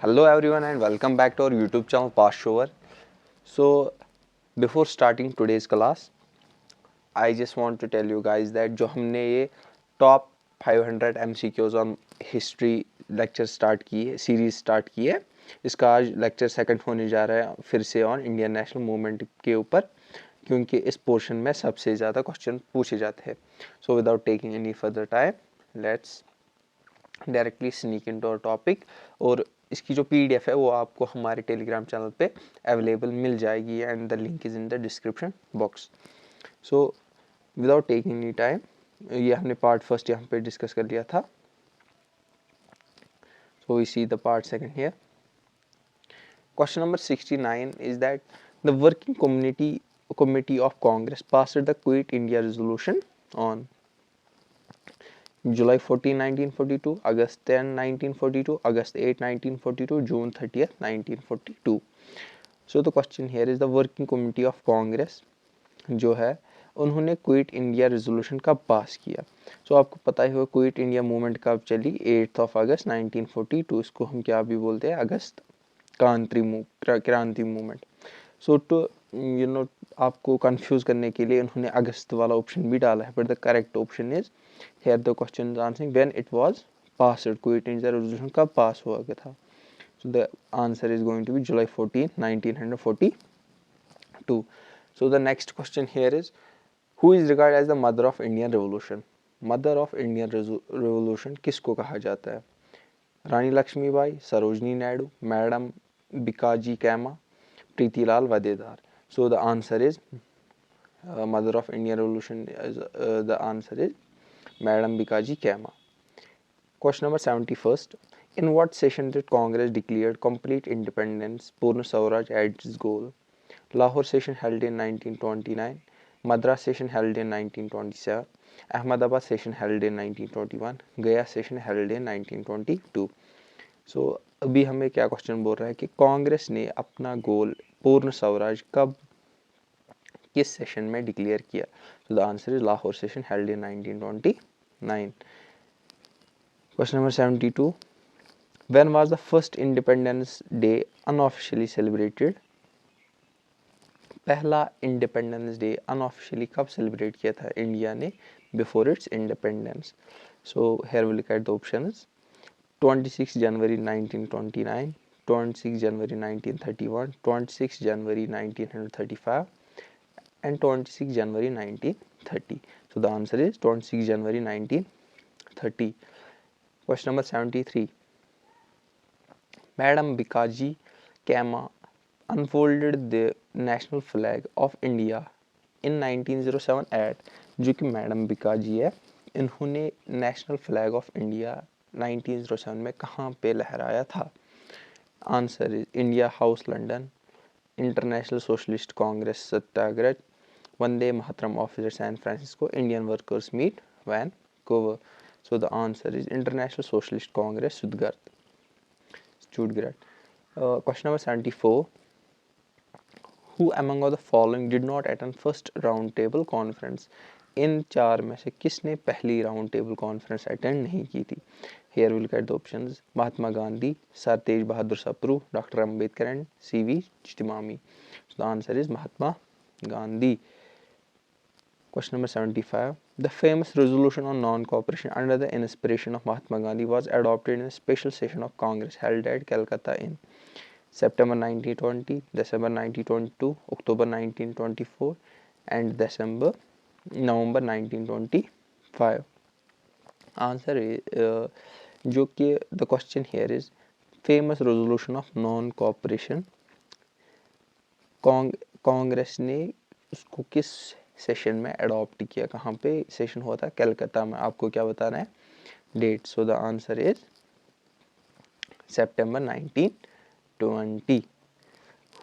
Hello everyone and welcome back to our YouTube channel Past Shower. So before starting today's class, I just want to tell you guys that जो हमने ये top 500 MCQs on history lecture start की है, series start की है, इसका आज lecture second होने जा रहा है फिर से on Indian National Movement के ऊपर, क्योंकि इस पोर्शन में सबसे ज़्यादा क्वेश्चन पूछे जाते हैं. So without taking any further time, let's directly sneak into our topic. और इसकी जो PDF है वो आपको हमारे टेलीग्राम चैनल पे अवेलेबल मिल जाएगी and the link is in the description box. So without taking any time, ये हमने पार्ट फर्स्ट यहाँ पे डिस्कस कर लिया था. So we see the part second here. Question number 69 is that the working committee of Congress passed the quit India resolution on July 14, 1942, August 10, 1942, August 8, 1942, June 30th, 1942. So the question here is the working committee of Congress जो है उन्होंने quit India resolution कब पास किया. सो आपको पता ही होगा quit India movement कब चली, 8 अगस्त 1942. इसको हम क्या भी बोलते हैं, अगस्त क्रांति मूवमेंट. सो टू आपको कंफ्यूज करने के लिए उन्होंने अगस्त वाला ऑप्शन भी डाला है, but the correct option is here the question is answering when it was passed. Quit India resolution कब पास हुआ था. So the answer is going to be July 14, 1942. So the next question here is who is regard as the mother of Indian revolution. Mother of Indian revolution किसको कहा जाता है. Rani Lakshmibai, Sarojini Naidu, madam Bhikaji Cama, Pritilata Waddedar. So the answer is mother of Indian Revolution is the answer is Madam Bikaji Cama. Question number 71st. In what session did Congress declared complete independence, Purna Swaraj as its goal? Lahore session held in 1929, Madras session held in 1927, Ahmedabad session held in 1921, Gaya session held in 1922. So अभी हमें क्या question बोल रहा है कि कांग्रेस ने अपना गोल पूर्ण स्वराज कब किस सेशन में डिक्लेयर किया. तो the answer is Lahore session held in 1929. Question number 72. When was the first independence day unofficially celebrated. पहला इंडिपेंडेंस डे अनऑफिशियली कब सेलिब्रेट किया था इंडिया ने before its independence. So here we look at the options. 26 January 1929, 26 January 1931, 26 January 1935 and 26 January 1930. So the answer is 26 January 1930. Question number 73. Madam Bikaji Cama unfolded the national flag of India in 1907 at, जो कि madam Bikaji है, इन्होंने national flag of India 1907 में कहाँ पे लहराया था. Answer is India house London, international socialist congress Satyagraha, Vande Mataram officer San Francisco, Indian workers meet Vancouver. So the answer is international socialist congress Stuttgart. Question number 74. Who among of the following did not attend first round table conference. इन चार में से किसने पहली round table conference attend नहीं की थी. Here we look at the options. Mahatma Gandhi, Sir Tej Bahadur Sapru, Dr. Ambedkar and C.V. Chittimami. So the answer is Mahatma Gandhi. Question number 75. The famous resolution on non-cooperation under the inspiration of Mahatma Gandhi was adopted in a special session of Congress held at Calcutta in September 1920, December 1922, October 1924 and November 1925. Answer is जो कि the question here is famous resolution of non cooperation. Congress ने उसको किस session में adopt किया, कहाँ पे session हुआ था, कलकत्ता में. आपको क्या बताना है, date. So the answer is September 1920.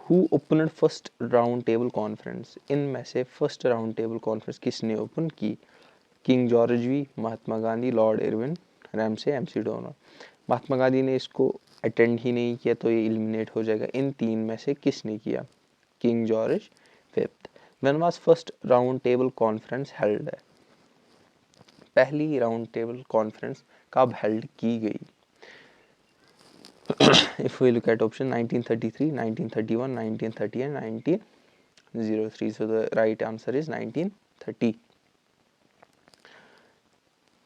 Who opened first round table conference. इनमें से फर्स्ट राउंड टेबल कॉन्फ्रेंस किसने ओपन की. King George V, Mahatma Gandhi, lord Irwin, Ramsay, MC Donald. Mahatma Gandhi ने इसको अटेंड ही नहीं किया तो ये एलिमिनेट हो जाएगा. इन तीन में से किसने किया, king George fifth. When was first round table conference held. पहली राउंड टेबल कॉन्फ्रेंस कब हेल्ड की गई. If we look at option 1933, 1931, 1930 and 1903. So the right answer is 1930.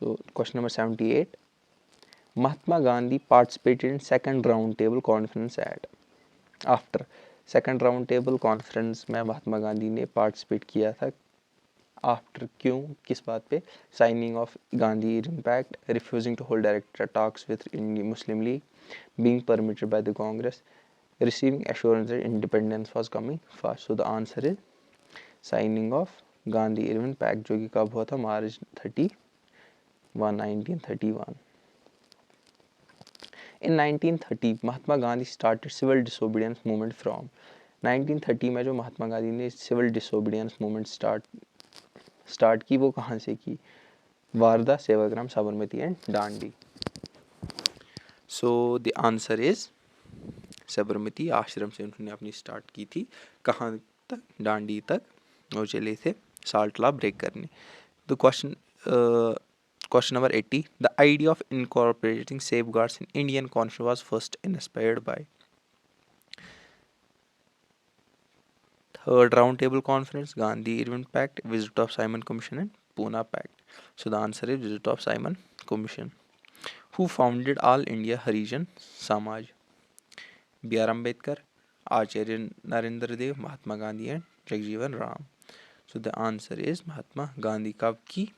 So question number 78. Mahatma Gandhi participated in second round table conference at. After second round table conference में महात्मा गांधी ने participate किया था. After क्यों, किस बात पे? Signing off Gandhi impact, refusing to hold direct talks with Muslim League, being permitted by the Congress, receiving assurance that independence was coming fast. So the answer is signing of Gandhi Irwin Pact, जो कि कब हुआ था? मार्च 1931. In 1930, Mahatma Gandhi started civil disobedience movement from. 1930 में जो महात्मा गांधी ने civil disobedience movement start की, वो कहाँ से की? Wardha, Sevagram, Sabarmati and Dandi. So the answer is Sabarmati Ashram से उन्होंने अपनी स्टार्ट की थी. कहाँ तक? डांडी तक वो चले थे साल्ट लॉ ब्रेक करने. The question number 80. The idea of incorporating safeguards in Indian constitution was first inspired by. Third Roundtable Conference, Gandhi-Irwin Pact, Visit of Simon Commission and Pune Pact. So the answer is Visit of Simon Commission. Who founded All India Harijan Samaj? B.R. Ambedkar, Acharya Narendra Dev, Mahatma Gandhi and Jagjeevan Ram. So the answer is Mahatma Gandhi. कब की?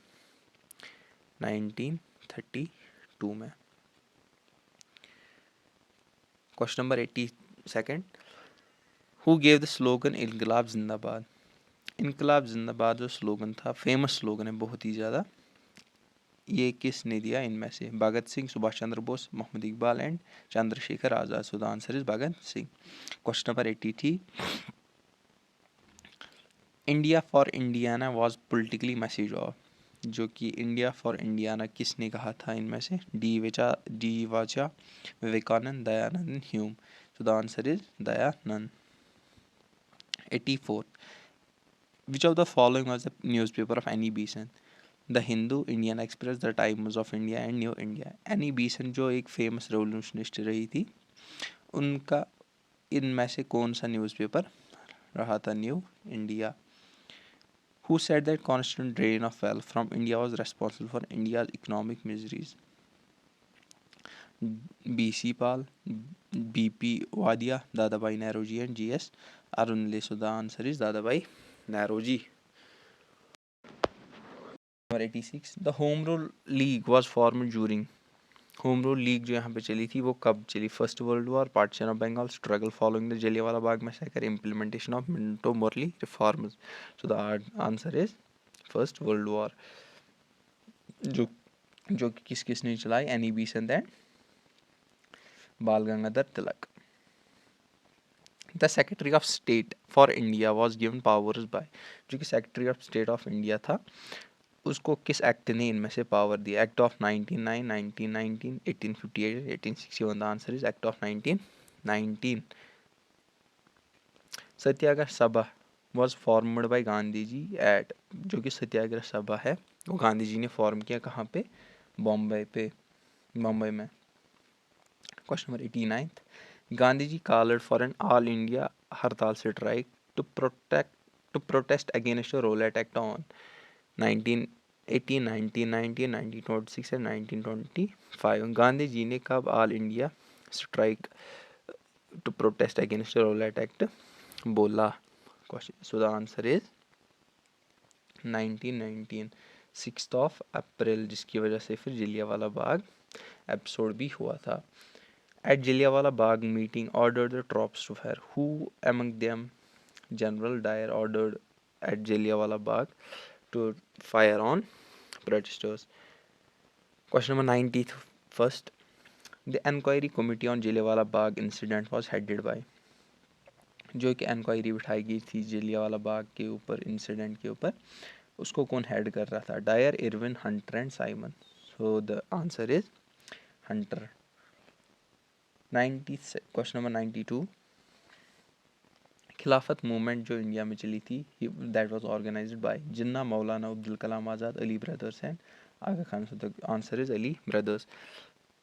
1932 में. Question number 82. Who gave the slogan इनकलाब जिंदाबाद? इनकलाब जिंदाबाद जो slogan था, famous slogan है बहुत ही ज़्यादा, ये किसने दिया इनमें से? Bhagat Singh, Subhash Chandra Bose, Mohammad Iqbal and Chandrashekhar Azad. So the answer is Bhagat Singh. Question number 83. India for Indians was politically message of. जो कि इंडिया फॉर इंडियाना किसने कहा था इनमें से? D Wacha, Vivekananda, Dayananda, Hume. So the answer is Dayananda. 84. Which of the following was the newspaper of Annie Besant? The Hindu, Indian express, the times of India and new India. Any Besant जो एक famous revolutionist रही थी, उनका इनमें से कौन सा न्यूज़पेपर रहा था? New India. Who said that constant drain of wealth from India was responsible for India's economic miseries? B.C. Pal, B.P. Wadia, Dadabhai Naoroji and G.S. Arundale. So the answer is Dadabhai Naoroji. Number 86. The Home Rule League was formed during. Home rule league जो यहाँ पे चली थी वो कब चली? First world war, partition of Bengal, struggle following the Jallianwala Bagh massacre, implementation of Minto Morley reforms. So the answer is first world war. जो किसने चलाई? Annie Besant and Bal Gangadhar Tilak. The secretary of state for India was given powers by. जो कि secretary of state of India था, उसको किस act ने इनमें से पावर दिया? Act of 1909, 1919, 1858, 1861. The answer is act of 1919. Satyagraha Sabha was formed by Gandhi ji at. जो कि सत्याग्रह सभा है वो गांधी जी ने फॉर्म किया कहाँ पे? बॉम्बे में. Question number 89. Gandhi ji called for an all India हड़ताल strike to protest against Rowlatt act on 1918, 1919, 1926 and 1925. Gandhi ji ने कब all India strike to protest against Rowlatt act बोला? सो द आंसर इज 1919, 6 अप्रैल, जिसकी वजह से फिर जलियांवाला बाग एपिसोड भी हुआ था. At Jallianwala Bagh meeting ordered the troops to fire. Who among them? General Dyer ordered at Jallianwala Bagh to fire on protesters. Question number 91. The enquiry committee on Jallianwala Bagh incident was headed by. जो कि enquiry बिठाई गई थी जलियांवाला बाग के ऊपर, incident के ऊपर, उसको कौन हेड कर रहा था? Dyer, Irwin, Hunter and Simon. So the answer is Hunter. Question number 92. Khilafat movement जो इंडिया में चली थी, that was organised by Jinnah, Maulana Abdul Kalam Azad, Ali brothers and Aga Khan. So the answer is Ali brothers.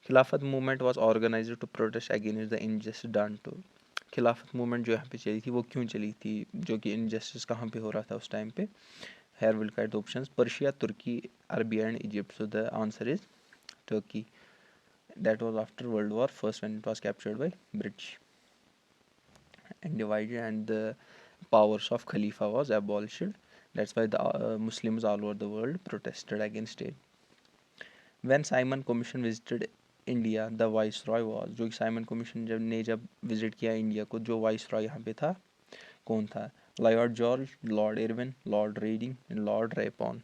Khilafat movement was organised to protest against the injustice done to, Khilafat movement जो यहाँ पे चली थी वो क्यों चली थी, जो कि इनजस्टिस कहाँ पे हो रहा था उस टाइम पे. Here will guide the options, Persia, Turkey, Arabia and Egypt. So the answer is Turkey. That was after World War First when it was captured by British and divided, and the powers of Khalifa was abolished. That's why the Muslims all over the world protested against it. When Simon Commission visited India, the viceroy was, जो Simon commission जब visit किया India को, जो viceroy यहाँ पे था कौन था? Lord George, lord Irwin, lord Reading and lord Ripon.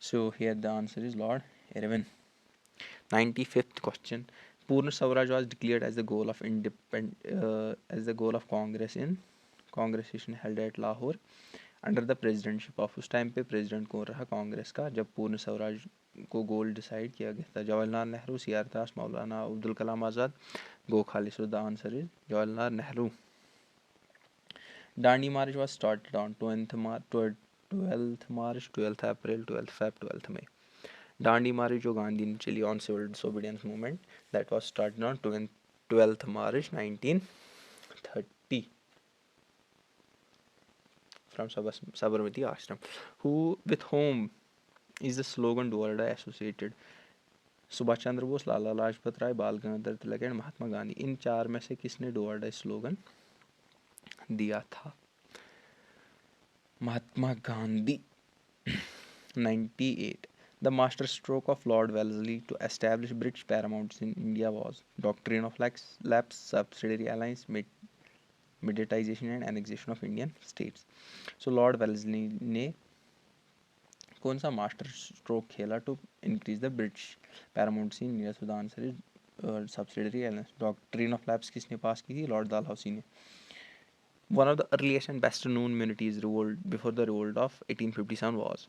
So here the answer is Lord Irwin. 95th question. Purna Swaraj was declared as the goal of Congress in Congress session held at Lahore under the presidency of, उस time पे president कौन रहा कांग्रेस का जब पूर्ण स्वराज को goal decide किया गया था? Jawaharlal Nehru, C R Das, Maulana Abdul Kalam Azad, Gokhale. So the answer is Jawaharlal Nehru. Dandi March was started on 12th April, 12th Feb, 12th May. Dandi March जो गांधी ने चली on civil disobedience movement, that was started on 12th March 1930 from Sabarmati Ashram. With whom is the slogan "Do or Die" associated? Subhash Chandra Bose, Lala Lajpat Rai, बाल गंगाधर तिलक and Mahatma Gandhi. इन चार में से किसने do और die slogan दिया था? Mahatma Gandhi. 98. The master stroke of Lord Wellesley to establish British paramountcy in India was doctrine of lapse, subsidiary alliance, mediatization and annexation of Indian states. So Lord Wellesley ने कौन सा मास्टर स्ट्रोक खेला to increase the British paramountcy in India? So the answer is subsidiary alliance. Doctrine of lapse किसने pass की थी? Lord Dalhousie ने. One of the earliest and best known mutinies revolt before the revolt of 1857 was.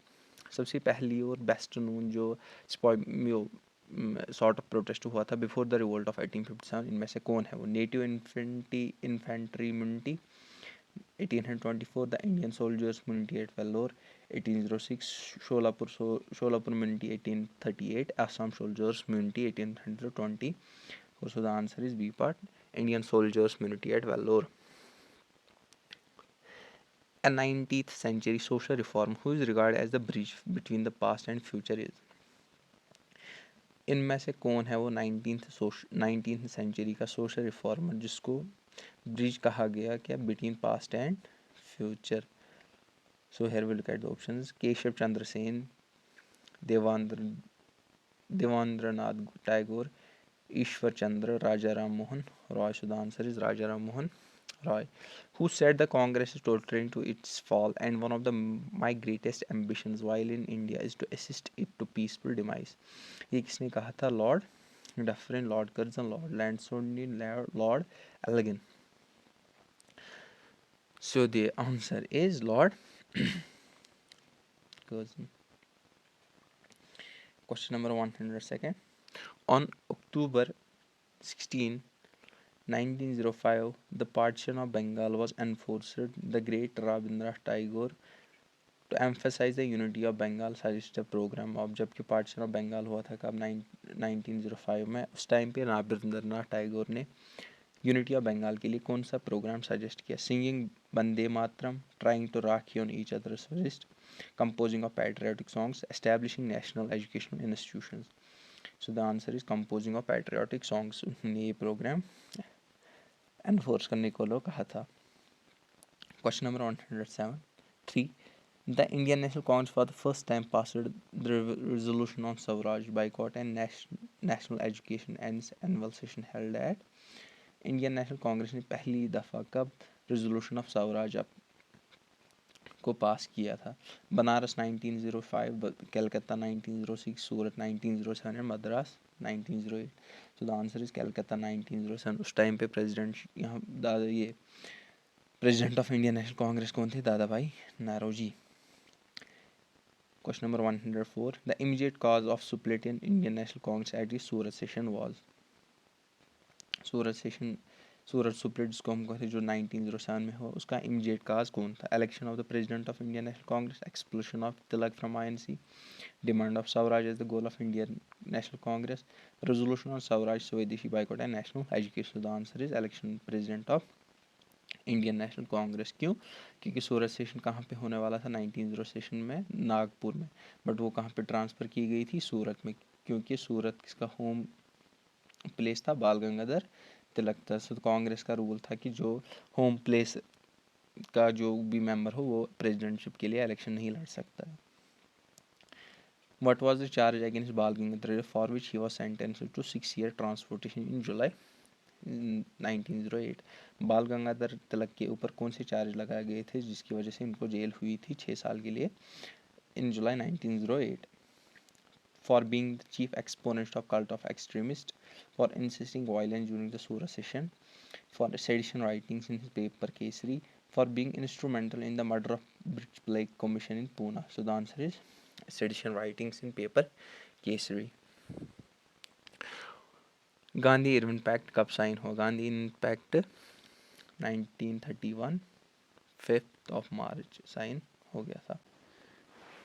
सबसे पहली और best known जो sort of protest हुआ था बिफोर द रिवोल्ट ऑफ 1857, इनमें से कौन है वो? Native infantry immunity 1824, the Indian soldiers mutiny at Vellore 1806, Sholapur mutiny 1838, Assam soldiers mutiny 1820. So the answer is B part, Indian soldiers mutiny at Vellore. A 19th century social reform who is regarded as the bridge between the past and future is. इनमें से कौन है वो 19th century का social reformer जिसको bridge कहा गया क्या between past and future? So here will get the options. Keshab Chandra Sen, Debendranath Tagore, Ishwar Chandra, Raja Ram Mohan Roy. So the answer is Raja Ram Mohan Roy. Who said the Congress is tottering to its fall and one of my greatest ambitions while in India is to assist it to peaceful demise? ये किसने कहा था? Lord Dufferin, lord Curzon, lord Lansdowne, lord Elgin. So the answer is Lord Curzon. Question number 102. On October 16, 1905, the partition of Bengal was enforced. The great Rabindranath Tagore, to emphasize the unity of Bengal, suggested a program of. जबकि partition of Bengal हुआ था कब? 1905 में. उस time पे रविंद्रनाथ टैगोर ने unity of Bengal के लिए कौन सा प्रोग्राम सजेस्ट किया? Singing Vande Mataram, trying to rakhi on each others wrist, composing of patriotic songs, establishing national educational institutions. So the answer is composing of patriotic songs. उन्होंने ये प्रोग्राम एनफोर्स करने को लोग कहा था. Question number 107. The Indian National Congress for the first time passed the resolution on Swaraj boycott and national education ends annual session held at. Indian national Congress ने पहली दफ़ा कब रेजोल्यूशन ऑफ स्वराज को पास किया था? बनारस 1905, कलकत्ता 1906, सूरत 1907 and Madras 1908. So the answer is Calcutta 1907. उस time पे president यहाँ president of Indian national Congress कौन थे? दादा भाई Naoroji. Question number 104. The immediate cause of split in Indian National Congress at the Surat session was. Surat split जिसको हम कहते हैं जो 1907 में हुआ, उसका इमीडिएट काज कौन था? Election of the president of Indian national congress, explosion of Tilak from INC, demand of swaraj as the goal of Indian national congress, resolution on swaraj, swadeshi boycott and national education. The answer is election president of Indian national congress. क्यों? क्योंकि सूरत session कहाँ पे होने वाला था 1900 session में? नागपुर में, but वो कहाँ पे ट्रांसफ़र की गई थी? सूरत में, क्योंकि सूरत किसका होम प्लेस था? बाल गंगाधर तिलक था। तो कांग्रेस का रूल था कि जो होम प्लेस का जो भी मेंबर हो वो प्रेसिडेंटशिप के लिए इलेक्शन नहीं लड़ सकता है। What was the charge against Bal Gangadhar for which he was sentenced to 6-year transportation in July 1908? बाल गंगाधर तिलक के ऊपर कौन से चार्ज लगाए गए थे जिसकी वजह से इनको जेल हुई थी 6 साल के लिए इन जुलाई 1908? For being the chief exponent of cult of extremist, for insisting violence during the Sura session, for sedition writings in his paper Kesari, for being instrumental in the murder of British Plague Commission in Pune. So the answer is sedition writings in paper Kesari. Gandhi Irwin pact कब sign हुआ? Gandhi Irwin pact 1931 5th of March sign हो गया था.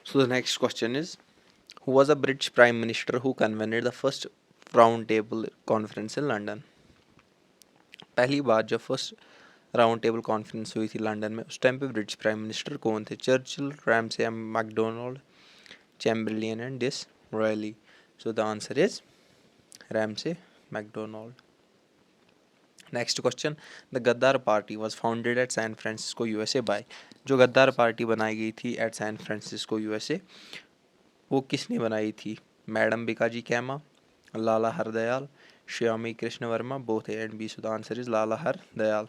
So the next question is, who was the British Prime Minister who convened the first round table conference in London? पहली बार जब first round table conference हुई थी London में, उस time पे ब्रिटिश प्राइम मिनिस्टर कौन थे? Churchill, Ramsay MacDonald, Chamberlain and Disraeli. So the answer is Ramsay MacDonald. Next question, the Ghadar party was founded at San Francisco USA by. जो Ghadar party बनाई गई थी एट सैन फ्रांसिस्को यूएसए, वो किसने बनाई थी? Madam Bhikaji Cama, Lala Hardayal, Shyamji Krishna Varma, both A and B. So the answer is Lala Hardayal.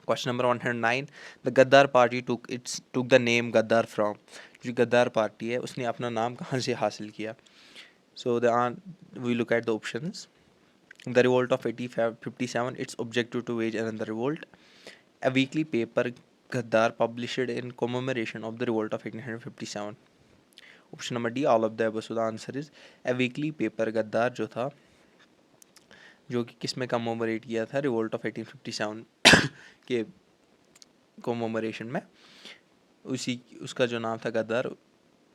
Question number 109. The Gaddar party took the name Gaddar from. जो Ghadar party है उसने अपना नाम कहाँ से हासिल किया? So we look at the options. The revolt of 1857. Its objective to wage another revolt. A weekly paper Gaddar published in commemoration of the revolt of 1857. Option number D, all of the above. So the answer is a weekly paper Gaddar जो था, जो कि किस में commemorate किया था? Revolt of 1857 के कोमोमरेशन में. उसका जो नाम था गद्दार,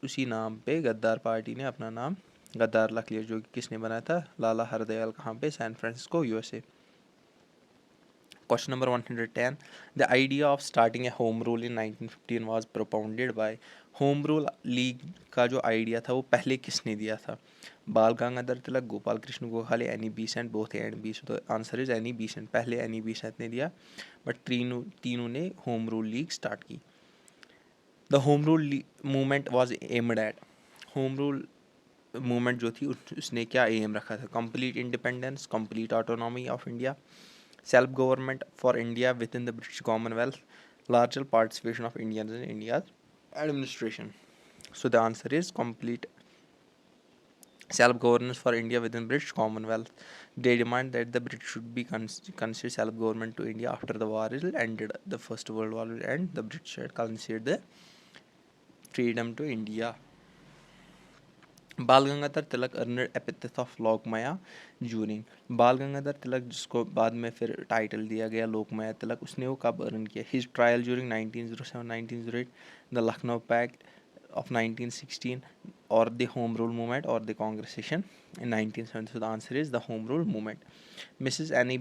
उसी नाम पे गद्दार पार्टी ने अपना नाम गद्दार रख लिया, जो कि किसने बनाया था? लाला हरदयाल. कहाँ पे? San Francisco USA. Question number 110. The idea of starting a home rule in 1915 was propounded by. Home rule league का जो आइडिया था वो पहले किसने दिया था? Bal Gangadhar Tilak, Gopal Krishna Gokhale, Annie Besant, both A and B. So the answer is Annie Besant. पहले Annie Besant ने दिया, बट तीनों ने होम रूल लीग स्टार्ट की. The Home Rule movement was aimed at. Home Rule movement जो थी उसने क्या एम रखा था? Complete independence, complete autonomy of India, self government for India within the British Commonwealth, larger participation of Indians in India administration. So the answer is complete self-governance for India within British Commonwealth. They demand that the British should be considered self-government to India after the war is ended. The First World War will end. The British had considered the freedom to India. बाल गंगाधर तिलक earned epithet of लोकमाया during. बाल गंगाधर तिलक, जिसको बाद में फिर title दिया गया लोकमाया तिलक, उसने वो कब अर्न किया? His trial during 1907-1908, the Lucknow pact of 1916, or the home rule movement, or the congress session in 1970. So the answer is the home rule movement. Mrs. Annie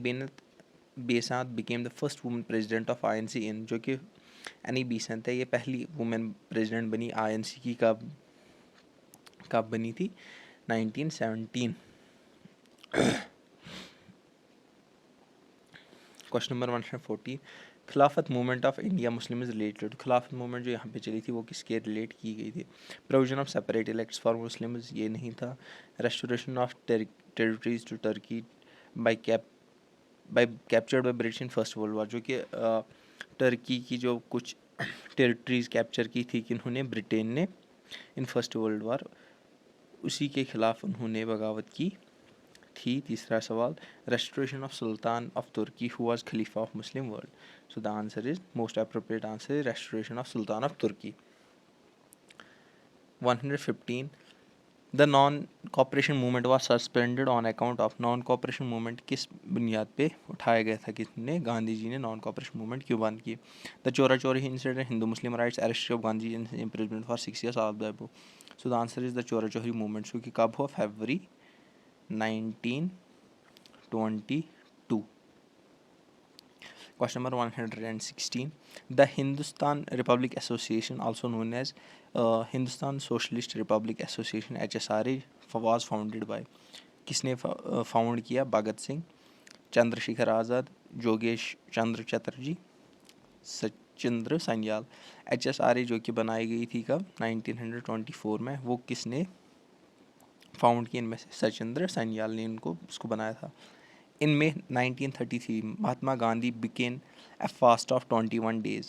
Besant became the first woman president of INC in. जो कि Annie Besant है, ये पहली women president बनी INC की. कब बनी थी? 1917. Question number 140. खिलाफत movement of India Muslim is related. खिलाफत मूवमेंट जो यहाँ पे चली थी वो किसके रिलेट की गई थी? Provision of separate elects for Muslims, ये नहीं था. Restoration of territories to Turkey by captured by British in first world war. जो कि टर्की की जो कुछ टेरिटरीज कैप्चर की थी किन्होंने? ब्रिटेन ने, इन फर्स्ट वर्ल्ड वॉर. उसी के खिलाफ उन्होंने बगावत की थी. तीसरा सवाल, restoration of sultan of Turkey who was खलीफा of Muslim world. So the answer is most appropriate answer is restoration of sultan of Turkey. 115. The non cooperation movement was suspended on account of non cooperation movement किस बुनियाद पे उठाया गया था, किसने, गांधी जी ने non cooperation movement क्यों बंद की। द चोरा चोरी incident, Hindu Muslim rights, arrest of Gandhi imprisonment for 6 years, all the above. So the answer is the चोरा चोरी मूवमेंट, जो कि कब हुआ, फरवरी 1922। Question number 116. The Hindustan Republic Association, also known as Hindustan Socialist Republic Association HSRA, was founded by, किसने found किया, भगत सिंह, चंद्रशेखर आज़ाद, जोगेश चंद्र Chatterjee, Sachindra Sanyal. HSRA जो कि बनाई गई थी कब, 1924 में, वो किसने फाउंड की, इनमें से सचिंद्र सन्याल ने उसको बनाया था। In May 1933, Mahatma Gandhi began a fast of 21 days.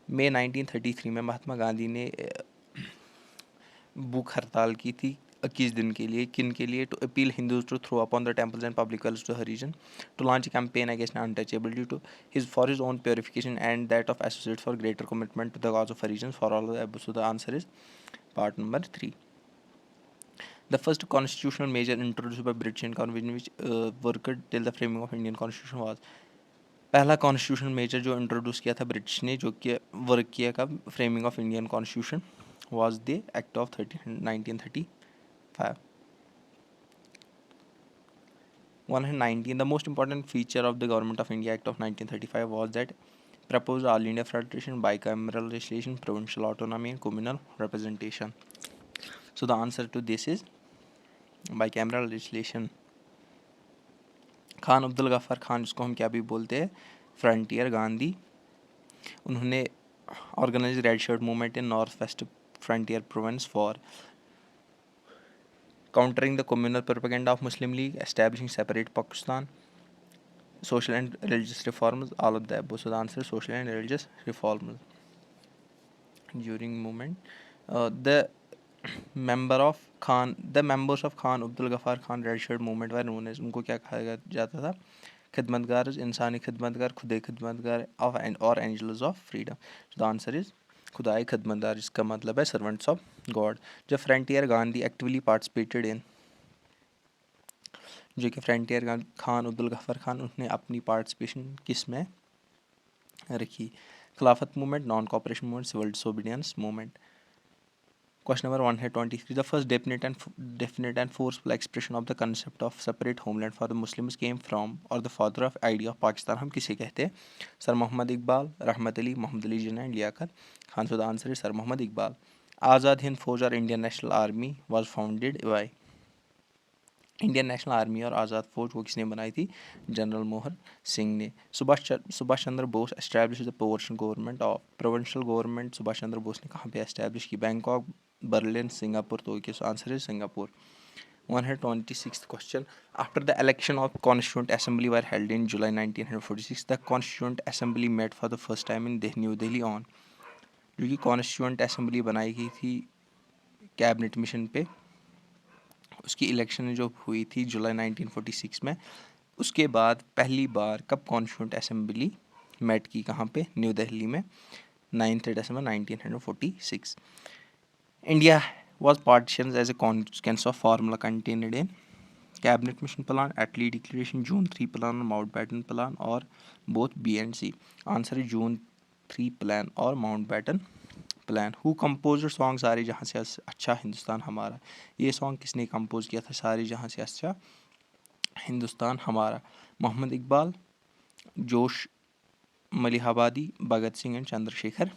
मई 1933 में महात्मा गांधी ने भूख हड़ताल की थी 21 दिन के लिए, किन के लिए, to appeal Hindus to throw upon the temples and public wells to Harijans, to launch a campaign against untouchability, to his for his own purification and that of associates for greater commitment to the cause of regions, for all the above. So the answer is part number 3. The first constitutional measure introduced by British Convention which worked till the framing of Indian Constitution was, पहला constitution major जो introduce किया था British ने, जो कि work किया कब, framing of Indian constitution, was the act of 1935. 119. The most important feature of the Government of India Act of 1935 was that proposed all India federation, bicameral legislation, provincial autonomy and communal representation. So the answer to this is bicameral legislation. Khan Abdul Ghaffar Khan, जिसको हम क्या भी बोलते हैं, frontier Gandhi, उन्होंने organise red shirt movement in north west frontier province for countering the communal propaganda of Muslim League, establishing separate Pakistan, social and religious reforms, all of the above. So the answer is social and religious reforms. During movement, the members of Khan Abdul Ghaffar Khan Red Shirt movement were known as, उनको क्या कहा जाता था, खिदमतगार, Insani Khidmatgar, Khude Khidmatgar of and और angels of freedom. So the answer is Khudai Khidmatgar, जिसका मतलब है servants of God. जब frontier Gandhi actively participated in, जो कि फ्रंटियर खान अब्दुल गफ्फार खान, उन्होंने अपनी पार्टिसिपेशन किस में रखी, Khilafat movement, non cooperation movement, civil disobedience movement. Question number 123. The first definite and forceful expression of the concept of separate homeland for the Muslims came from, or the father of idea of Pakistan हम किसे कहते हैं, sir Mohammad Iqbal, Rahmat Ali, Mohammad Ali Jinnah and Liaquat Khan. So the answer is sir Mohammad Iqbal. Azad Hind Fauj और Indian National Army was founded by, Indian National Army और आज़ाद फौज वो किसने बनाई थी, जनरल मोहन सिंह ने. Subhash Chandra Bose establish the provincial government, Subhash Chandra Bose ने कहाँ पे एस्टैब्लिश की, बैंकॉक, बर्लिन, सिंगापुर. तो किस आंसर है Singapore. 126th question. After the election of Constituent Assembly were held in July 1946, the Constituent Assembly met for the first time in New Delhi on, जो कि Constituent Assembly बनाई गई थी cabinet mission पे, उसकी इलेक्शन जो हुई थी जुलाई 1946 में, उसके बाद पहली बार कब कॉन्स्टिट्यूंट असेंबली मेट की, कहाँ पे, न्यू दिल्ली में, 9 December 1946. India was partitioned as a consequence of formula contained in cabinet mission plan, Attlee declaration, June 3 plan, Mountbatten plan, or both B and C. Answer is June 3 plan और Mountbatten plan. Who composed song सारे जहाँ से अच्छा हिंदुस्तान हमारा, ये song किसने compose किया था, सारे जहाँ से अच्छा हिंदुस्तान हमारा, Mohammad Iqbal, Josh Malihabadi, Bhagat Singh and Chandrashekhar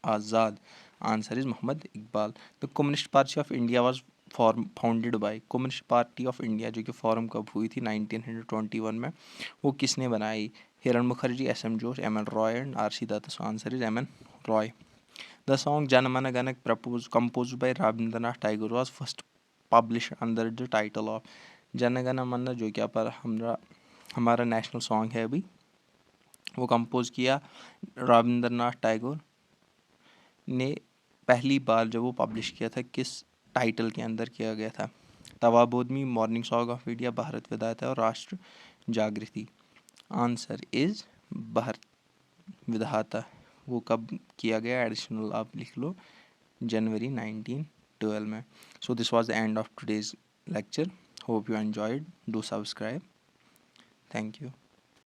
Azad. Answer is Mohammad Iqbal. The Communist Party of India was founded by, Communist Party of India जो कि फॉर्म कब हुई थी, 1921 में, वो किसने बनाई, Hiren Mukherjee, S M Josh, M N Roy and R C Dutta. So answer is M N Roy. The song Jana Mana Gana composed by Rabindranath Tagore was first published under the title of Jana Gana Mana, जो कि पर हमारा national song है अभी, वो compose किया रविंद्रनाथ टैगोर ने पहली बार जब वो पब्लिश किया था, किस टाइटल के अंदर किया गया था, तवाबोधमी, morning song of India, Bharat विधाता और राष्ट्र जागृति. आंसर इज भारत विधाता. वो कब किया गया, एडिशनल आप लिख लो, जनवरी 19 12 में. So this was the end of today's lecture. Hope you enjoyed. Do subscribe. Thank you.